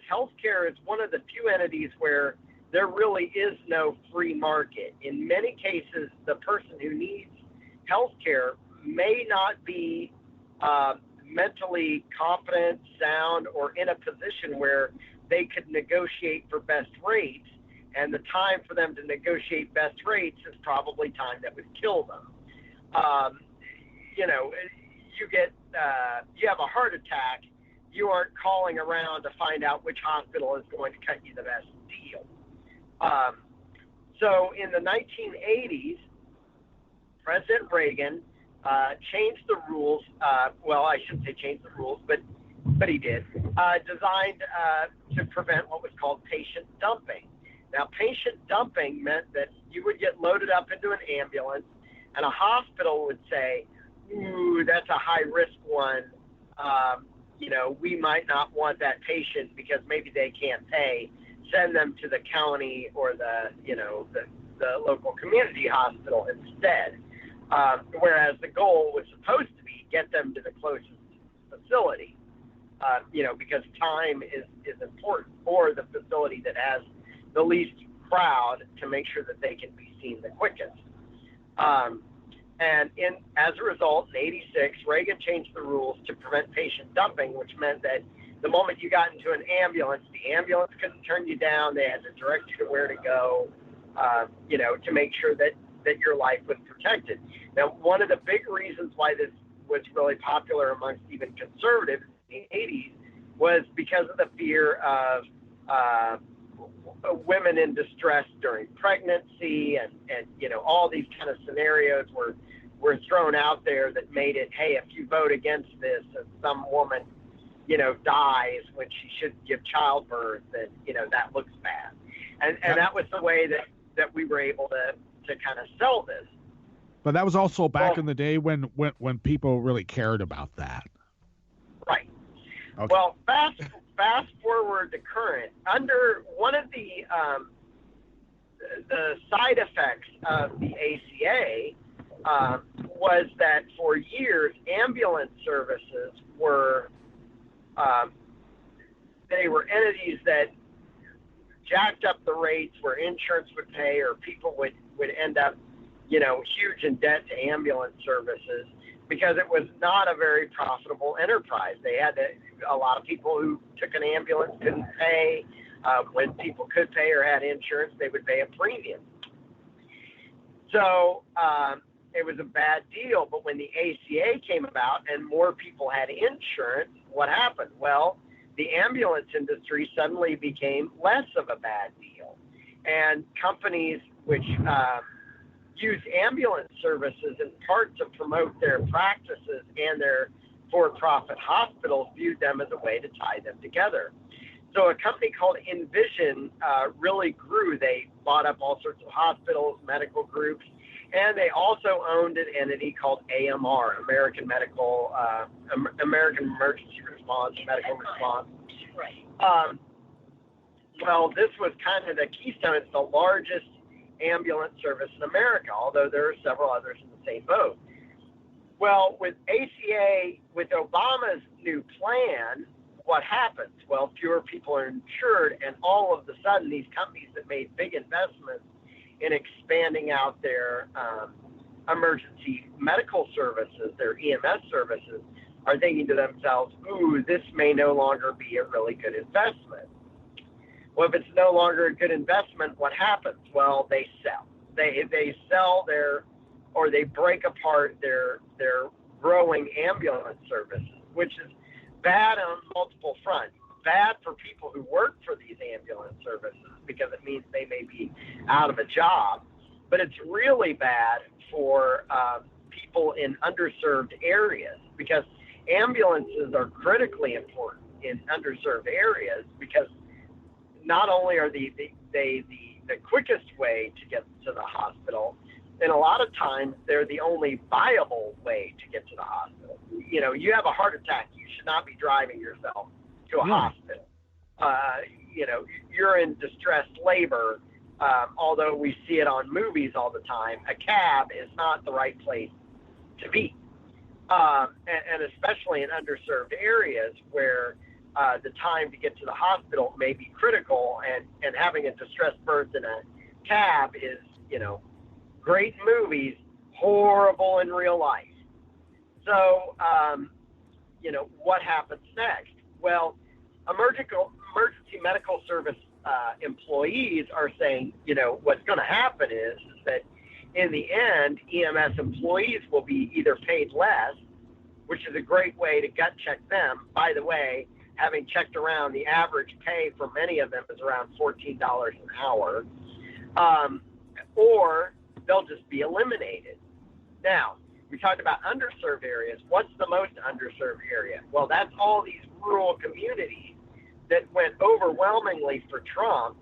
one of the few entities where there really is no free market. In many cases, the person who needs healthcare may not be mentally competent, sound, or in a position where they could negotiate for best rates. And the time for them to negotiate best rates is probably time that would kill them. You have a heart attack, you aren't calling around to find out which hospital is going to cut you the best deal. So in the 1980s, President Reagan changed the rules. Well, I shouldn't say changed the rules, but he did. Designed to prevent what was called patient dumping. Now, patient dumping meant that you would get loaded up into an ambulance, and a hospital would say, "Ooh, that's a high-risk one. We might not want that patient because maybe they can't pay. Send them to the county or the local community hospital instead." Whereas the goal was supposed to be get them to the closest facility, because time is important for the facility that has the least crowd to make sure that they can be seen the quickest. As a result, in '86, Reagan changed the rules to prevent patient dumping, which meant that the moment you got into an ambulance, the ambulance couldn't turn you down. They had to direct you to where to go, to make sure that your life was protected. Now, one of the big reasons why this was really popular amongst even conservatives in the '80s was because of the fear of women in distress during pregnancy and all these kind of scenarios were thrown out there that made it, hey, if you vote against this and some woman dies when she shouldn't give childbirth, then that looks bad. And that was the way that we were able to kind of sell this. But that was also back in the day when people really cared about that. Right. Okay. Well, fast forward to current. Under one of the side effects of the ACA was that for years ambulance services were they were entities that jacked up the rates where insurance would pay, or people would end up huge in debt to ambulance services because it was not a very profitable enterprise. They had a lot of people who took an ambulance couldn't pay. When people could pay or had insurance, they would pay a premium. So it was a bad deal. But when the ACA came about and more people had insurance, what happened? Well, the ambulance industry suddenly became less of a bad deal. And companies which use ambulance services in part to promote their practices and their for-profit hospitals viewed them as a way to tie them together. So a company called Envision really grew. They bought up all sorts of hospitals, medical groups, and they also owned an entity called AMR, American Emergency Response, Medical Response. Well, this was kind of the keystone. It's the largest ambulance service in America, although there are several others in the same boat. Well, with ACA, with Obama's new plan, what happens? Well, fewer people are insured, and all of a sudden, these companies that made big investments in expanding out their emergency medical services, their EMS services, are thinking to themselves, ooh, this may no longer be a really good investment. Well, if it's no longer a good investment, what happens? Well, they sell. They sell or they break apart their growing ambulance services, which is bad on multiple fronts. Bad for people who work for these ambulance services because it means they may be out of a job, but it's really bad for people in underserved areas because ambulances are critically important in underserved areas because not only are they the quickest way to get to the hospital, and a lot of times they're the only viable way to get to the hospital. You know, you have a heart attack, you should not be driving yourself to a hospital. You know, you're in distressed labor, although we see it on movies all the time. A cab is not the right place to be, and especially in underserved areas where the time to get to the hospital may be critical, and having a distressed berth in a cab is, you know, great in movies, horrible in real life. So, you know, what happens next? Well, emergency medical service employees are saying, you know, what's going to happen is that in the end, EMS employees will be either paid less, which is a great way to gut check them. By the way, having checked around, the average pay for many of them is around $14 an hour, or they'll just be eliminated. Now, we talked about underserved areas. What's the most underserved area? Well, that's all these rural communities that went overwhelmingly for Trump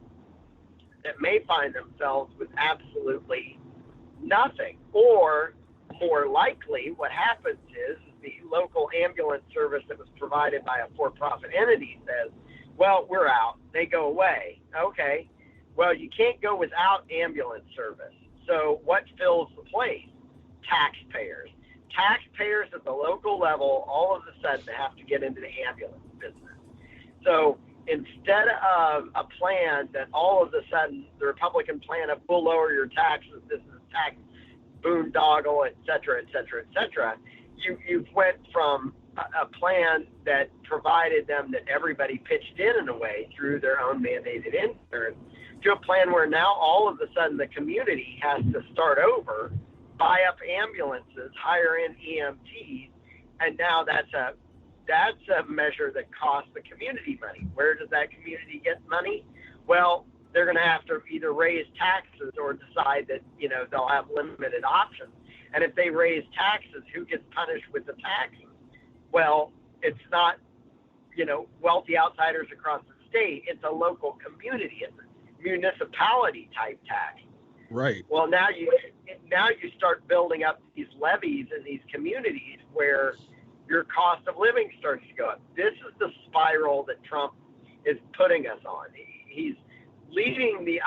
that may find themselves with absolutely nothing. Or more likely, what happens is the local ambulance service that was provided by a for-profit entity says, well, we're out. They go away. Okay. Well, you can't go without ambulance service. So what fills the place? Taxpayers. Taxpayers at the local level all of a sudden have to get into the ambulance business. So instead of a plan that all of a sudden the Republican plan of we'll lower your taxes, this is a tax boondoggle, et cetera, et cetera, et cetera, you went from a plan that provided them that everybody pitched in a way through their own mandated insurance to a plan where now all of a sudden the community has to start over, buy up ambulances, hire in EMTs, and now that's a measure that costs the community money. Where does that community get money? Well, they're going to have to either raise taxes or decide that, you know, they'll have limited options. And if they raise taxes, who gets punished with the taxes? Well, it's not, you know, wealthy outsiders across the state. It's a local community. It's a municipality type tax. Right. Well, now you start building up these levies in these communities where your cost of living starts to go up. This is the spiral that Trump is putting us on. He's leading the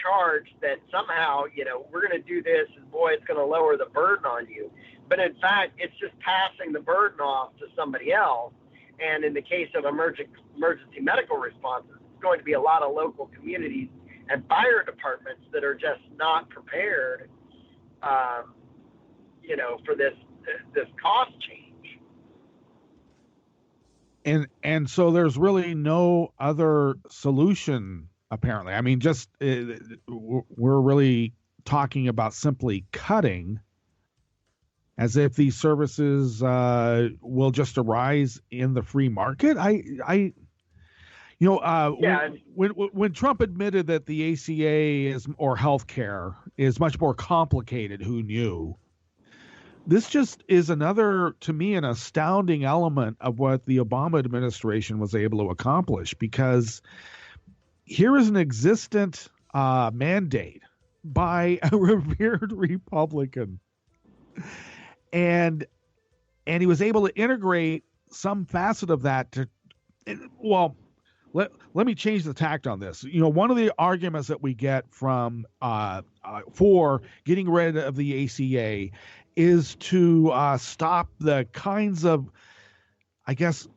charge that somehow, you know, we're going to do this and boy, it's going to lower the burden on you. But in fact, it's just passing the burden off to somebody else. And in the case of emergency medical responses, it's going to be a lot of local communities and fire departments that are just not prepared, you know, for this cost change. And so there's really no other solution, apparently. I mean, just we're really talking about simply cutting, as if these services will just arise in the free market. When Trump admitted that the ACA or healthcare is much more complicated, who knew? This just is another, to me, an astounding element of what the Obama administration was able to accomplish, because here is an existent mandate by a revered Republican, and he was able to integrate some facet of that to, well, let me change the tact on this. You know, one of the arguments that we get from for getting rid of the ACA is to stop the kinds of, I guess,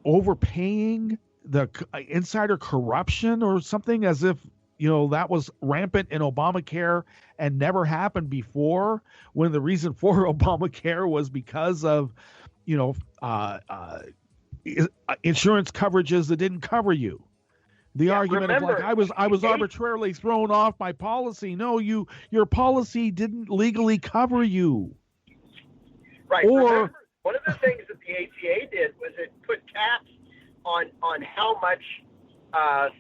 overpaying, the insider corruption or something, as if, you know, that was rampant in Obamacare and never happened before, when the reason for Obamacare was because of, you know, insurance coverages that didn't cover you. The Yeah, argument of like remember, I was arbitrarily thrown off my policy. No, your policy didn't legally cover you. Right. Or Remember, one of the things that the ACA did was it put caps on how much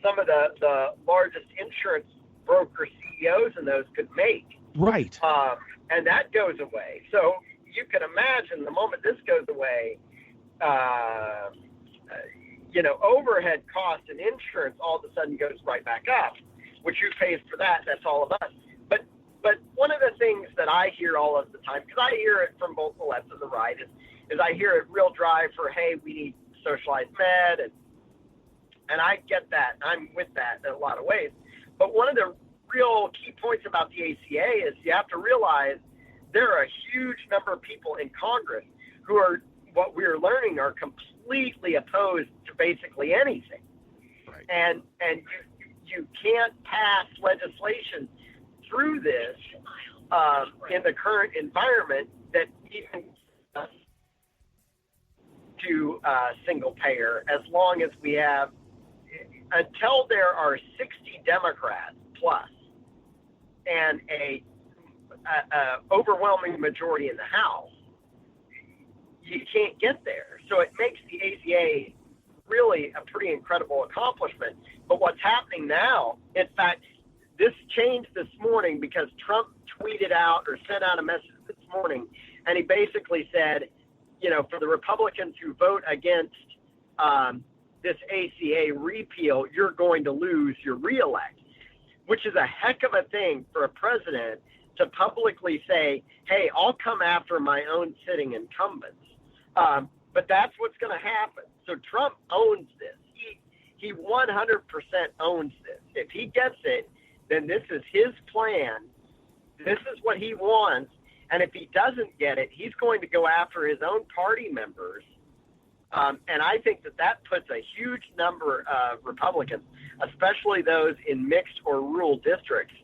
some of the largest insurance broker CEOs and those could make. right. And that goes away. So you can imagine the moment this goes away, overhead cost and insurance all of a sudden goes right back up, which who pays for that? That's all of us. But one of the things that I hear all of the time, because I hear it from both the left and the right, is I hear it real drive for, hey, we need socialized med, and I get that. I'm with that in a lot of ways. But one of the real key points about the ACA is you have to realize there are a huge number of people in Congress who are, what we're learning, are completely opposed to basically anything. Right. And you can't pass legislation through this in the current environment that even to single payer, as long as we have, until there are 60 Democrats plus and a overwhelming majority in the House, you can't get there. So it makes the ACA really a pretty incredible accomplishment. But what's happening now, in fact, this changed this morning because Trump tweeted out or sent out a message this morning, and he basically said, for the Republicans who vote against this ACA repeal, you're going to lose your reelect, which is a heck of a thing for a president to publicly say, hey, I'll come after my own sitting incumbents. But that's what's going to happen. So Trump owns this. He 100% owns this. If he gets it, then this is his plan. This is what he wants. And if he doesn't get it, he's going to go after his own party members. And I think that puts a huge number of Republicans, especially those in mixed or rural districts,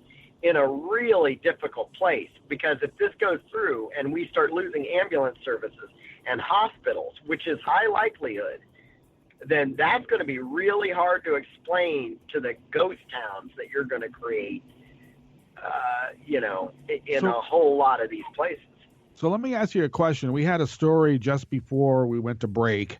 in a really difficult place. Because if this goes through and we start losing ambulance services and hospitals, which is high likelihood, then that's going to be really hard to explain to the ghost towns that you're going to create, in a whole lot of these places. So let me ask you a question. We had a story just before we went to break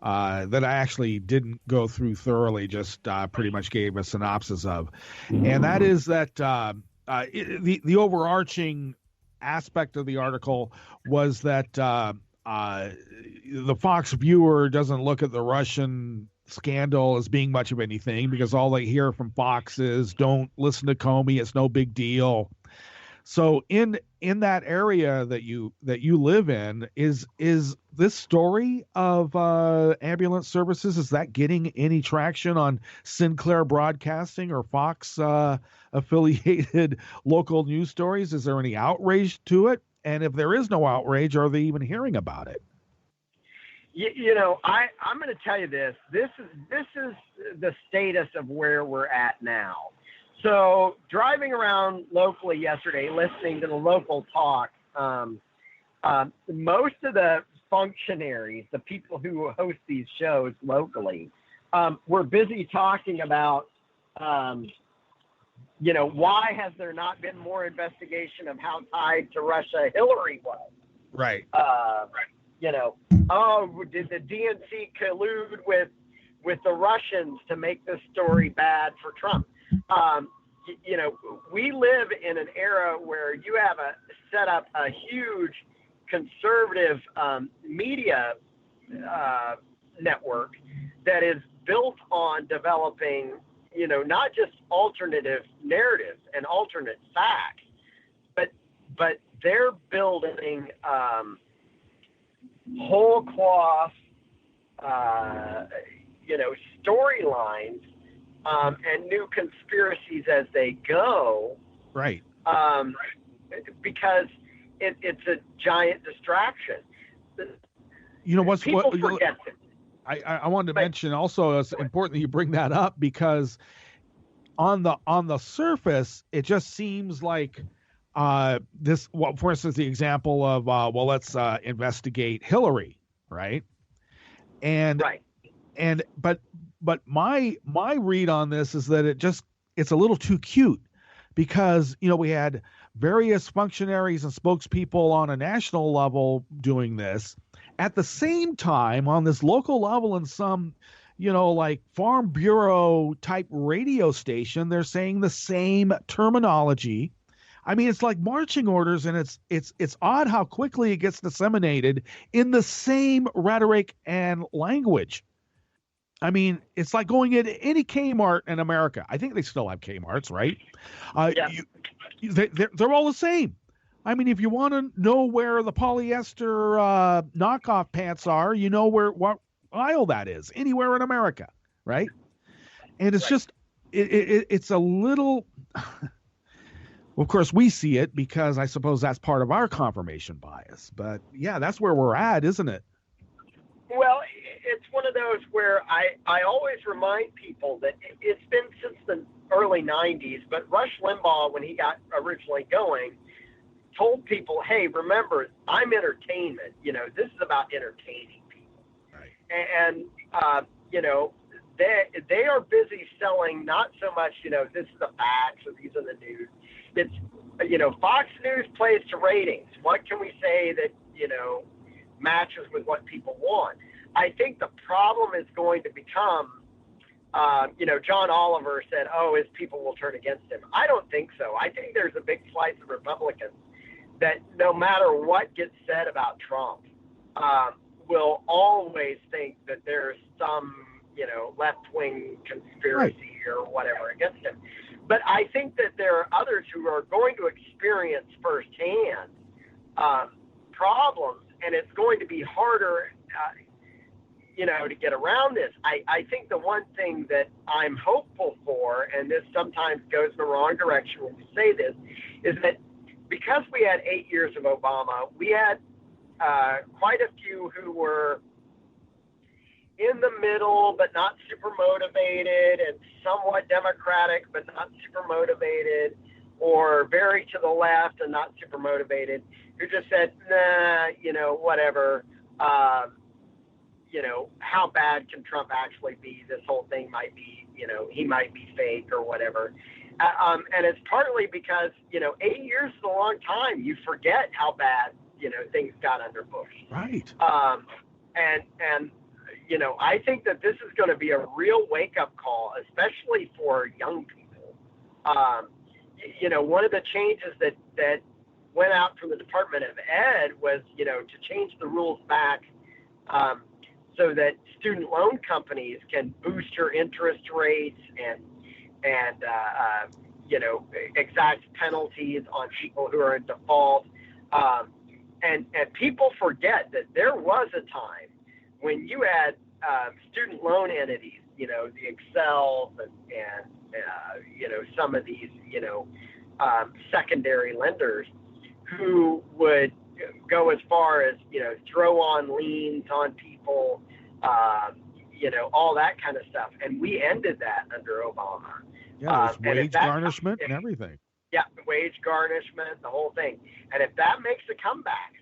that I actually didn't go through thoroughly, just pretty much gave a synopsis of. And that is that the overarching aspect of the article was that the Fox viewer doesn't look at the Russian scandal as being much of anything because all they hear from Fox is don't listen to Comey, it's no big deal. So in that area that you live in, is this story of ambulance services, is that getting any traction on Sinclair Broadcasting or Fox affiliated local news stories? Is there any outrage to it? And if there is no outrage, are they even hearing about it? I'm going to tell you this. This is the status of where we're at now. So driving around locally yesterday, listening to the local talk, most of the functionaries, the people who host these shows locally, were busy talking about, why has there not been more investigation of how tied to Russia Hillary was? Right. Did the DNC collude with the Russians to make this story bad for Trump? We live in an era where you have set up a huge conservative media network that is built on developing, not just alternative narratives and alternate facts, but they're building whole cloth, storylines and new conspiracies as they go. Right. Because it's a giant distraction. People forget it. I wanted to mention also, it's important that you bring that up because on the surface, it just seems like this. Well, for instance, the example of let's investigate Hillary, right? But but my read on this is that it's a little too cute, because we had various functionaries and spokespeople on a national level doing this at the same time on this local level, in some like Farm Bureau type radio station. They're saying the same terminology. I mean, it's like marching orders, and it's odd how quickly it gets disseminated in the same rhetoric and language. I mean, it's like going into any Kmart in America. I think they still have Kmarts, right? Yeah. They're all the same. I mean, if you want to know where the polyester knockoff pants are, you know what aisle that is, anywhere in America, right? And it's just, it's a little... Of course, we see it because I suppose that's part of our confirmation bias. But yeah, that's where we're at, isn't it? Well, it's one of those where I always remind people that it's been since the early 90s, but Rush Limbaugh, when he got originally going, told people, hey, remember, I'm entertainment. This is about entertaining people. Right. And they are busy selling not so much, this is the facts or these are the news. It's, Fox News plays to ratings. What can we say that, matches with what people want? I think the problem is going to become, John Oliver said, his people will turn against him. I don't think so. I think there's a big slice of Republicans that no matter what gets said about Trump, will always think that there's some, left-wing conspiracy or whatever against him. But I think that there are others who are going to experience firsthand problems, and it's going to be harder, to get around this. I think the one thing that I'm hopeful for, and this sometimes goes in the wrong direction when we say this, is that because we had 8 years of Obama, we had quite a few who were in the middle, but not super motivated, and somewhat Democratic, but not super motivated, or very to the left and not super motivated, who just said, nah, whatever. How bad can Trump actually be? This whole thing might be, he might be fake or whatever. And it's partly because, 8 years is a long time. You forget how bad, things got under Bush. Right. And I think that this is going to be a real wake-up call, especially for young people. One of the changes that went out from the Department of Ed was, to change the rules back so that student loan companies can boost your interest rates and exact penalties on people who are in default. And people forget that there was a time when you had student loan entities, the Excels and some of these, secondary lenders who would go as far as, throw on liens on people, all that kind of stuff. And we ended that under Obama. Yeah, there's wage garnishment and everything. Yeah, wage garnishment, the whole thing. And if that makes a comeback,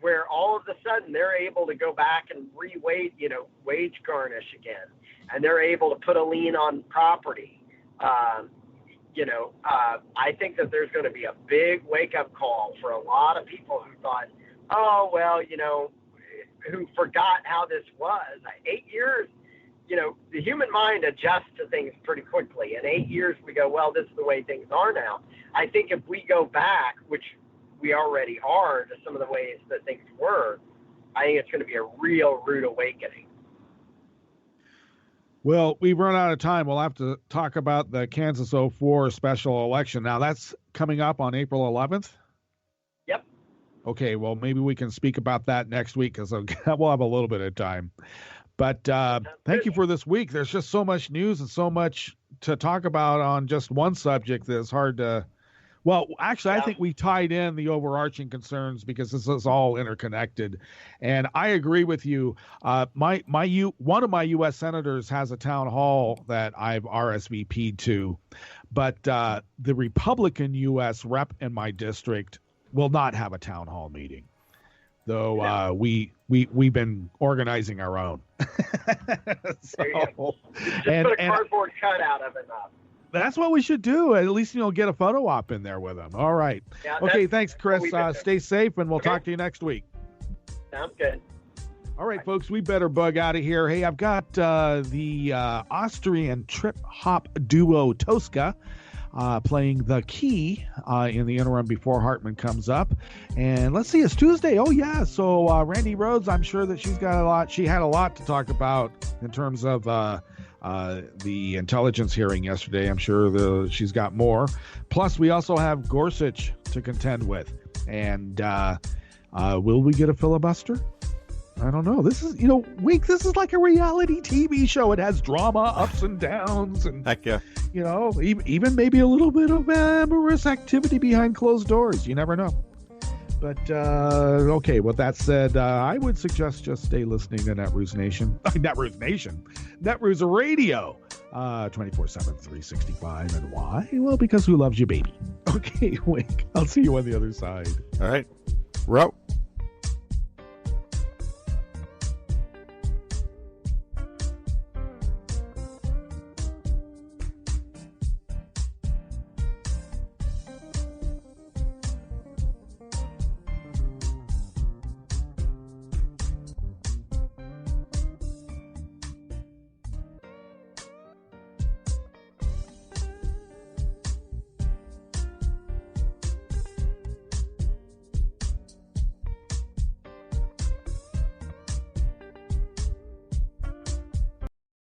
where all of a sudden they're able to go back and wage garnish again, and they're able to put a lien on property, I think that there's going to be a big wake-up call for a lot of people who thought, who forgot how this was. 8 years, the human mind adjusts to things pretty quickly. In 8 years, we go, well, this is the way things are now. I think if we go back, which we already are, to some of the ways that things were, I think it's going to be a real rude awakening. Well, we've run out of time. We'll have to talk about the Kansas 04 special election. Now, that's coming up on April 11th? Yep. Okay, well, maybe we can speak about that next week, because we'll have a little bit of time. But thank you for this week. There's just so much news and so much to talk about on just one subject that it's hard to... Well, actually, I think we tied in the overarching concerns because this is all interconnected. And I agree with you. One of my U.S. senators has a town hall that I've RSVP'd to, but the Republican U.S. rep in my district will not have a town hall meeting. though we've been organizing our own. There you go. Just put a cardboard cutout of it up. That's what we should do. At least get a photo op in there with them. All right. Yeah, okay. Thanks, Chris. Stay safe, and we'll talk to you next week. Sounds good. All right, folks, we better bug out of here. Hey, I've got the Austrian trip hop duo Tosca playing the key in the interim before Hartman comes up. And let's see, it's Tuesday. Oh, yeah. So Randy Rhodes, I'm sure that she had a lot to talk about in terms of the intelligence hearing yesterday. I'm sure she's got more. Plus, we also have Gorsuch to contend with. And will we get a filibuster? I don't know. This is, Wink, this is like a reality TV show. It has drama, ups and downs, and heck yeah. Even maybe a little bit of amorous activity behind closed doors. You never know. But okay, with that said, I would suggest just stay listening to Netroots Nation. Netroots Nation. Netroots Radio. 24/7, 365. And why? Well, because who loves you, baby? Okay, Wink. I'll see you on the other side. All right. We're out.